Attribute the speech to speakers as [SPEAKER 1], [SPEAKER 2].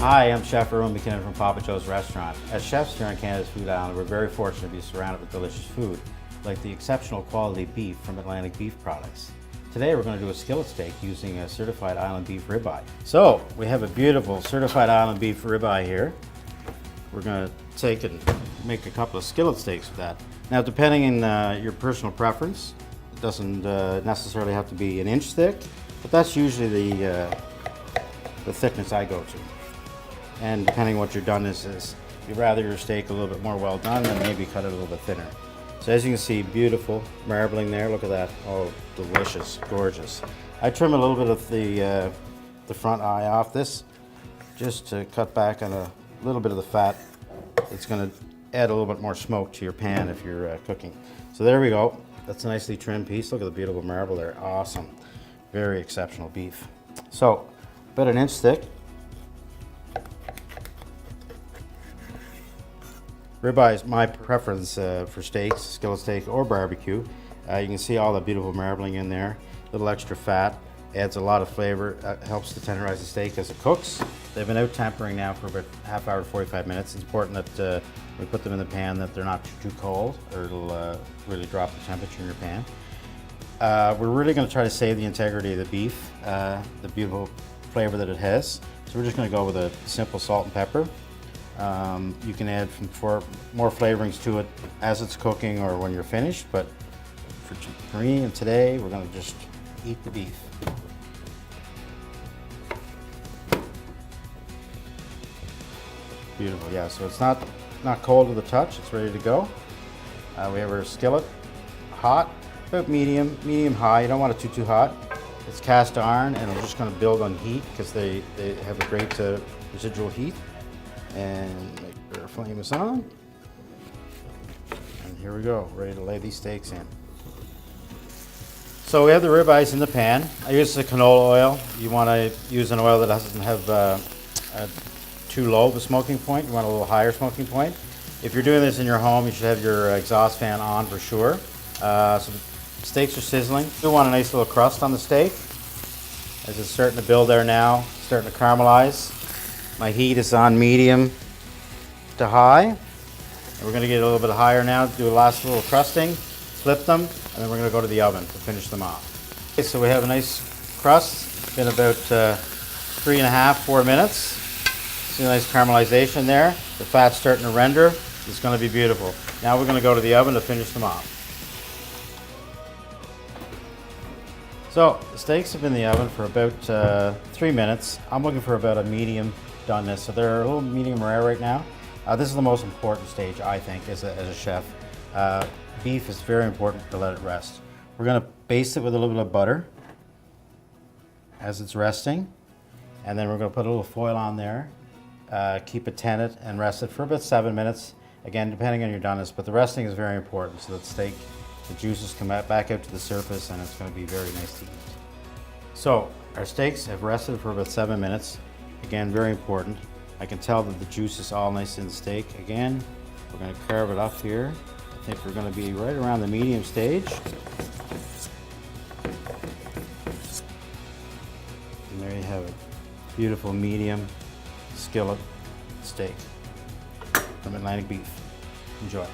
[SPEAKER 1] Hi, I'm Chef Irwin MacKinnon from Papa Joe's Restaurant. As chefs here on Canada's Food Island, we're very fortunate to be surrounded with delicious food, like the exceptional quality beef from Atlantic Beef Products. Today we're going to do a skillet steak using a certified island beef ribeye. So, we have a beautiful certified island beef ribeye here. We're going to take and make a couple of skillet steaks with that. Now, depending on your personal preference, it doesn't necessarily have to be an inch thick, but that's usually the thickness I go to. And depending on what your doneness is, you'd rather your steak a little bit more well done and maybe cut it a little bit thinner. So as you can see, beautiful marbling there. Look at that. Oh, delicious, gorgeous. I trim a little bit of the front eye off this just to cut back on a little bit of the fat. It's going to add a little bit more smoke to your pan if you're cooking. So there we go. That's a nicely trimmed piece. Look at the beautiful marble there. Awesome. Very exceptional beef. So about an inch thick. Ribeye is my preference for steaks, skillet steak or barbecue. You can see all the beautiful marbling in there. A little extra fat, adds a lot of flavor, helps to tenderize the steak as it cooks. They've been out tempering now for about half hour to 45 minutes. It's important that we put them in the pan that they're not too cold or it'll really drop the temperature in your pan. We're really going to try to save the integrity of the beef, the beautiful flavor that it has. So we're just going to go with a simple salt and pepper. You can add more flavorings to it as it's cooking or when you're finished, but for me and today, we're going to just eat the beef. Beautiful, yeah, so it's not cold to the touch, it's ready to go. We have our skillet hot, about medium high. You don't want it too hot. It's cast iron and we're just going to build on heat because they have a great residual heat. And make sure our flame is on. And here we go, ready to lay these steaks in. So we have the ribeyes in the pan. I use the canola oil. You want to use an oil that doesn't have too low of a smoking point. You want a little higher smoking point. If you're doing this in your home, you should have your exhaust fan on for sure. So the steaks are sizzling. You want a nice little crust on the steak. As it's starting to build there now, starting to caramelize. My heat is on medium to high. And we're going to get a little bit higher now, do a last little crusting, flip them, and then we're going to go to the oven to finish them off. Okay, so we have a nice crust. It's been about 3.5 to 4 minutes. See a nice caramelization there. The fat's starting to render. It's going to be beautiful. Now we're going to go to the oven to finish them off. So the steaks have been in the oven for about 3 minutes. I'm looking for about a medium doneness, so they're a little medium rare right now. This is the most important stage, I think, as a chef. Beef is very important to let it rest. We're going to baste it with a little bit of butter as it's resting, and then we're going to put a little foil on there, keep it tented, and rest it for about 7 minutes. Again, depending on your doneness, but the resting is very important so that the juices come back out to the surface, and it's going to be very nice to eat. So our steaks have rested for about 7 minutes. Again, very important. I can tell that the juice is all nice in the steak. Again, we're going to carve it up here. I think we're going to be right around the medium stage. And there you have it. Beautiful medium skillet steak from Atlantic Beef. Enjoy.